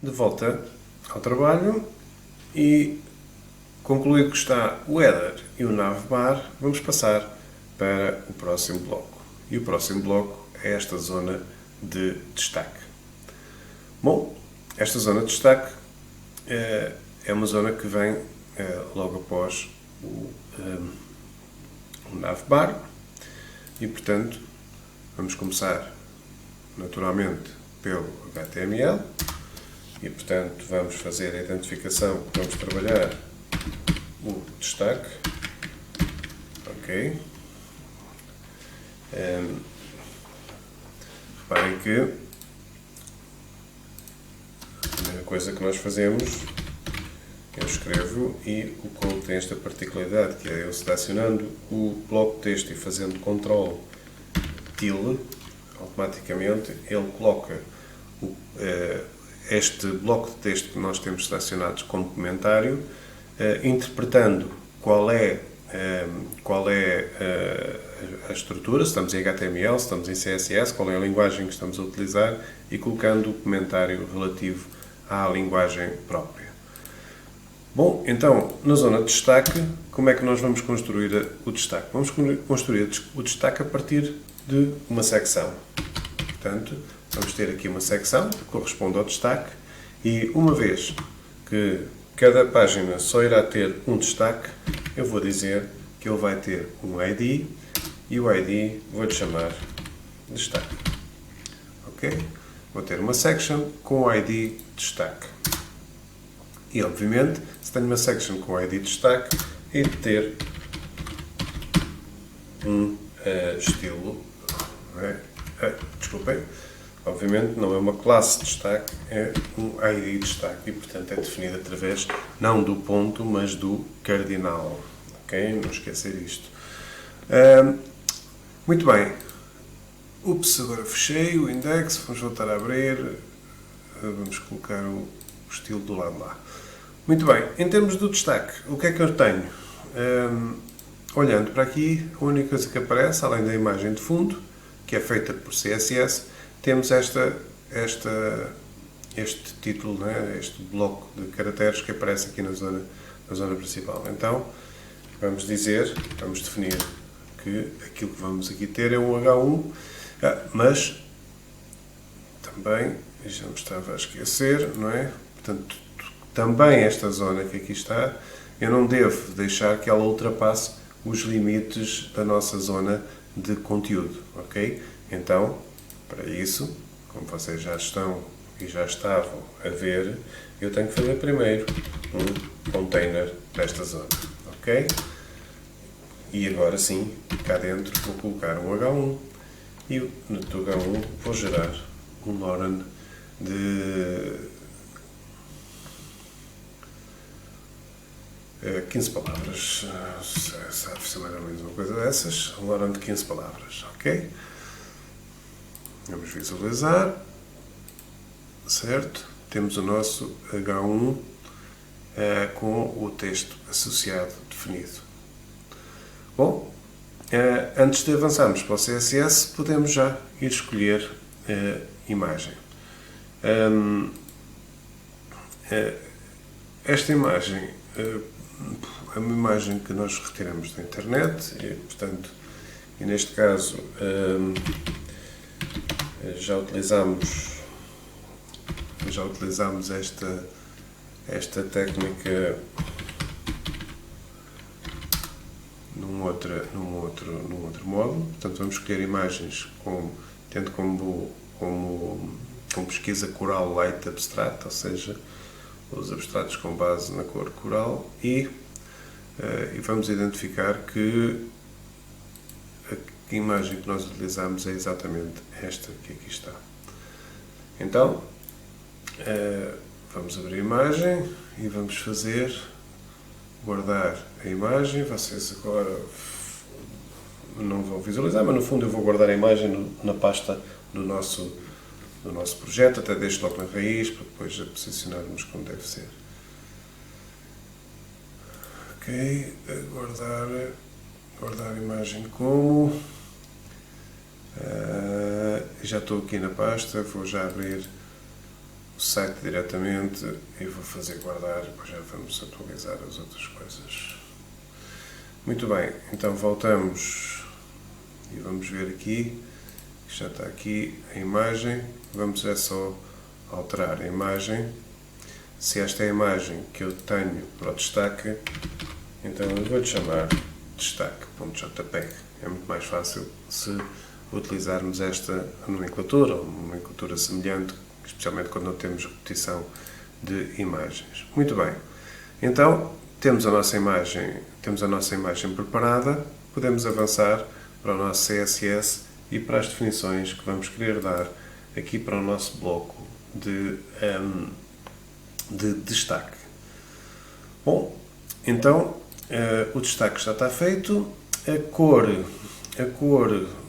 de volta ao trabalho e concluído que está o header e o navbar, vamos passar para o próximo bloco. E o próximo bloco é esta zona de destaque. Bom, esta zona de destaque é uma zona que vem logo após o navbar e, portanto, vamos começar naturalmente pelo HTML e, portanto, vamos fazer a identificação, vamos trabalhar o destaque, ok. Reparem que a primeira coisa que nós fazemos, eu escrevo e o code tem esta particularidade, que é eu selecionando o bloco de texto e fazendo Ctrl tilde, automaticamente ele coloca este bloco de texto que nós temos selecionados como comentário, interpretando qual é a estrutura, se estamos em HTML, se estamos em CSS, qual é a linguagem que estamos a utilizar e colocando o comentário relativo à linguagem própria. Bom, então, na zona de destaque, como é que nós vamos construir o destaque? Vamos construir o destaque a partir de uma secção. Portanto, vamos ter aqui uma secção que corresponde ao destaque e uma vez que cada página só irá ter um destaque, eu vou dizer que ele vai ter um ID e o ID vou-lhe chamar destaque. Ok? Vou ter uma section com o ID destaque. E, obviamente, se tenho uma section com o ID destaque, é de ter um estilo. Desculpem. Obviamente não é uma classe de destaque, é um ID destaque e, portanto, é definido através não do ponto, mas do cardinal. Ok? Não esquecer isto. Muito bem. Ups, agora fechei o index, vamos voltar a abrir. Vamos colocar o estilo do lado lá. Muito bem, em termos do destaque, o que é que eu tenho? Olhando para aqui, a única coisa que aparece, além da imagem de fundo, que é feita por CSS, temos este título, né? Este bloco de caracteres que aparece aqui na zona principal. Então, vamos definir que aquilo que vamos aqui ter é um H1, mas também, já me estava a esquecer, não é? Portanto, também esta zona que aqui está, eu não devo deixar que ela ultrapasse os limites da nossa zona de conteúdo, ok? Então, para isso, como vocês já estão e já estavam a ver, eu tenho que fazer primeiro um container desta zona, ok? E agora sim, cá dentro vou colocar um H1 e no H1 vou gerar um Loren de 15 palavras, sabe ser mais ou menos uma coisa dessas, um Loren de 15 palavras, ok? Vamos visualizar, certo? Temos o nosso H1 com o texto associado definido. Bom, antes de avançarmos para o CSS, podemos já ir escolher a imagem. Esta imagem é uma imagem que nós retiramos da internet e, portanto, e neste caso já utilizamos esta técnica num outro modo. Portanto, vamos escolher imagens tendo como pesquisa Coral Light Abstract, ou seja, os abstratos com base na cor coral, e vamos identificar que a imagem que nós utilizamos é exatamente esta que aqui está. Então, vamos abrir a imagem e vamos guardar a imagem. Vocês agora não vão visualizar, mas no fundo eu vou guardar a imagem na pasta do nosso projeto, até deixo logo na raiz, para depois a posicionarmos como deve ser. Ok, guardar a imagem como... já estou aqui na pasta, vou já abrir o site diretamente e vou fazer guardar, depois já vamos atualizar as outras coisas. Muito bem, então voltamos e vamos ver aqui, já está aqui a imagem, vamos só alterar a imagem. Se esta é a imagem que eu tenho para o destaque, então eu vou-lhe chamar destaque.jpg. É muito mais fácil se utilizarmos esta nomenclatura, ou uma nomenclatura semelhante, especialmente quando não temos repetição de imagens. Muito bem, então temos a nossa imagem preparada, podemos avançar para o nosso CSS e para as definições que vamos querer dar aqui para o nosso bloco de destaque. Bom, então o destaque já está feito. A cor,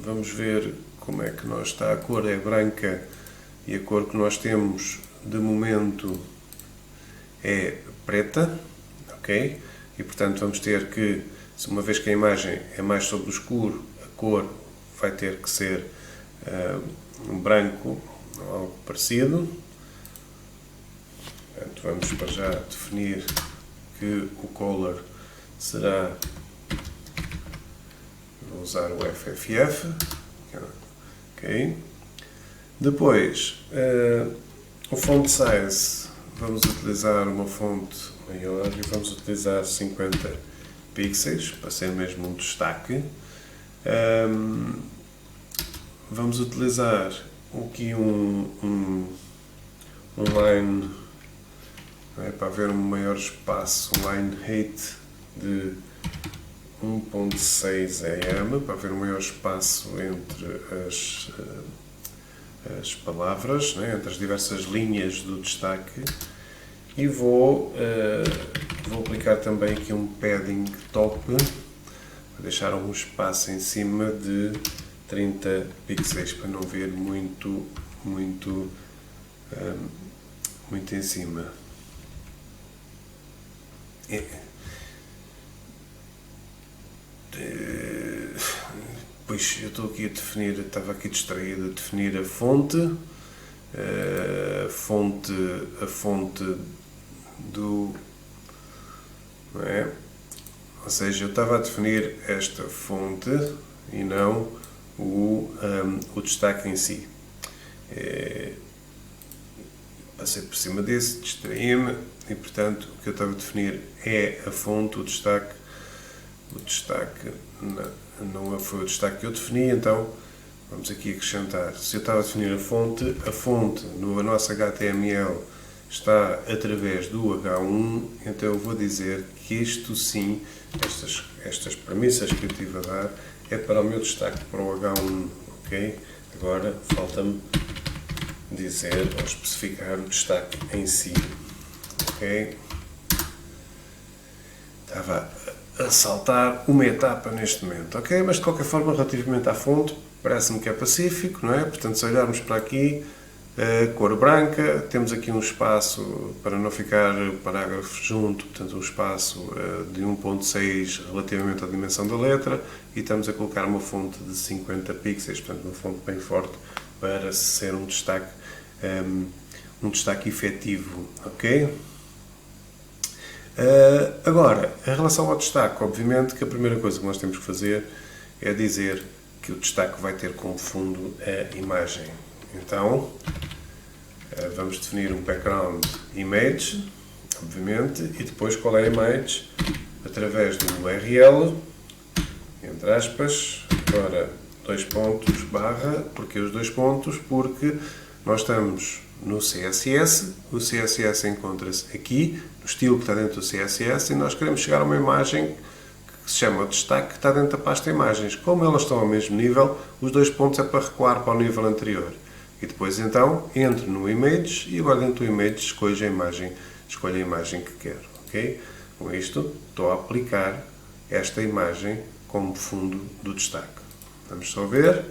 vamos ver como é que nós está. A cor é branca e a cor que nós temos de momento é preta, ok? E portanto vamos ter que, uma vez que a imagem é mais sobre o escuro, a cor vai ter que ser um branco ou algo parecido. Portanto, vamos para já definir que o color será, vou usar o FFF, ok. Depois, o font size, vamos utilizar uma fonte maior e vamos utilizar 50 pixels para ser mesmo um destaque. Vamos utilizar aqui um line, para haver um maior espaço, um line height de 1.6 em, para haver um maior espaço entre as palavras, entre as diversas linhas do destaque. E vou aplicar também aqui um padding top, para deixar um espaço em cima de 30 pixels, para não ver muito em cima. Pois eu estou aqui a definir, estava aqui distraído a definir a fonte do, não é? Ou seja, eu estava a definir esta fonte e não o destaque em si. Passei por cima desse, distraí-me e, portanto, o que eu estava a definir é a fonte, o destaque não foi o destaque que eu defini, então vamos aqui acrescentar. Se eu estava a definir a fonte no nosso HTML está através do H1, então eu vou dizer que isto sim, estas premissas que eu estive a dar, é para o meu destaque para o H1, ok? Agora falta-me dizer ou especificar o destaque em si, ok? Estava a saltar uma etapa neste momento, ok? Mas de qualquer forma, relativamente à fonte, parece-me que é pacífico, não é? Portanto, se olharmos para aqui, cor branca, temos aqui um espaço para não ficar o parágrafo junto, portanto um espaço de 1.6 relativamente à dimensão da letra, e estamos a colocar uma fonte de 50 pixels, portanto uma fonte bem forte para ser um destaque efetivo, ok? Agora, em relação ao destaque, obviamente que a primeira coisa que nós temos que fazer é dizer que o destaque vai ter como fundo a imagem. Então, vamos definir um background image, obviamente, e depois qual é a image, através do URL, entre aspas, agora 2 pontos, barra, porque os 2 pontos? Porque nós estamos no CSS, o CSS encontra-se aqui, no estilo que está dentro do CSS, e nós queremos chegar a uma imagem que se chama destaque, que está dentro da pasta imagens. Como elas estão ao mesmo nível, os 2 pontos é para recuar para o nível anterior. E depois então entro no Image e agora dentro do Image escolho a imagem que quero, ok? Com isto estou a aplicar esta imagem como fundo do destaque. Vamos só ver.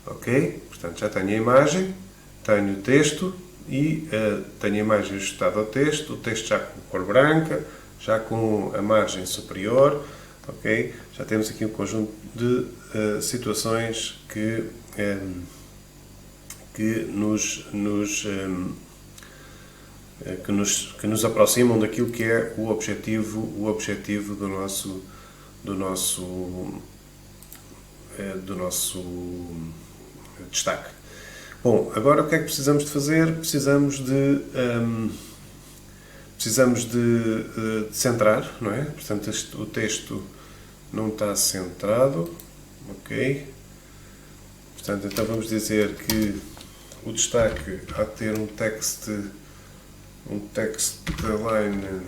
Ok? Portanto já tenho a imagem, tenho o texto e tenho a imagem ajustada ao texto, o texto já com cor branca, já com a margem superior, ok? Já temos aqui um conjunto de situações que que nos aproximam daquilo que é o objetivo do nosso destaque. Bom, agora o que é que precisamos de fazer? Precisamos de centrar, não é? Portanto, o texto não está centrado, ok? Portanto, então vamos dizer que o destaque há de ter um text align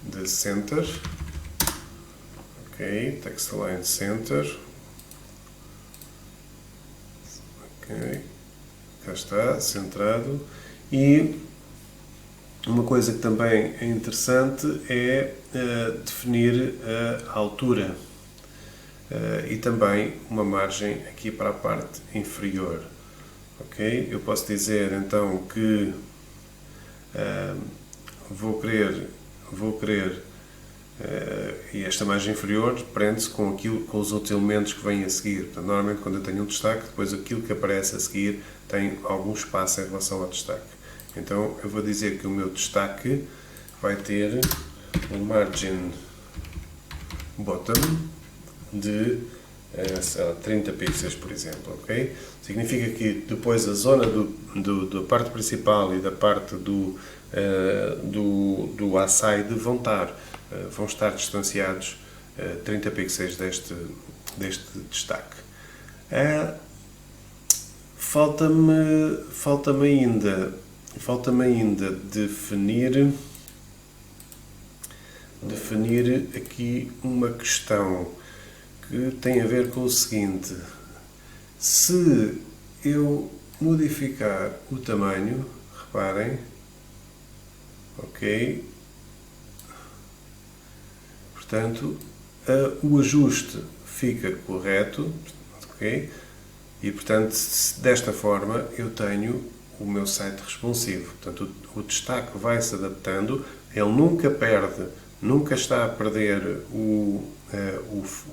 de center, ok? Text align center, ok? Cá está, centrado. E uma coisa que também é interessante é definir a altura e também uma margem aqui para a parte inferior. Ok? Eu posso dizer então que vou querer e esta margem inferior prende-se com os outros elementos que vêm a seguir. Portanto, normalmente quando eu tenho um destaque, depois aquilo que aparece a seguir tem algum espaço em relação ao destaque. Então eu vou dizer que o meu destaque vai ter um margin bottom de 30 pixels, por exemplo, ok? Significa que depois a zona da parte principal e da parte do aside vão estar distanciados 30 pixels deste destaque. Falta-me ainda definir aqui uma questão que tem a ver com o seguinte: se eu modificar o tamanho, reparem, ok? Portanto, o ajuste fica correto, ok? E, portanto, desta forma eu tenho o meu site responsivo. Portanto, o destaque vai se adaptando, ele nunca está a perder o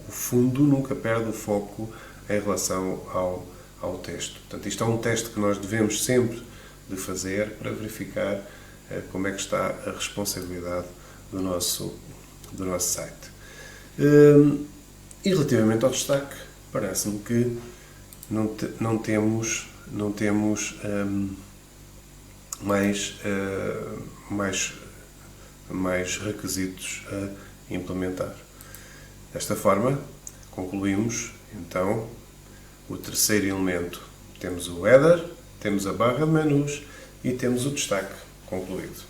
fundo, nunca perde o foco em relação ao texto. Portanto, isto é um teste que nós devemos sempre de fazer para verificar como é que está a responsabilidade do nosso site. E relativamente ao destaque, parece-me que não temos mais requisitos a implementar. Desta forma, concluímos então o terceiro elemento. Temos o header, temos a barra de menus e temos o destaque concluído.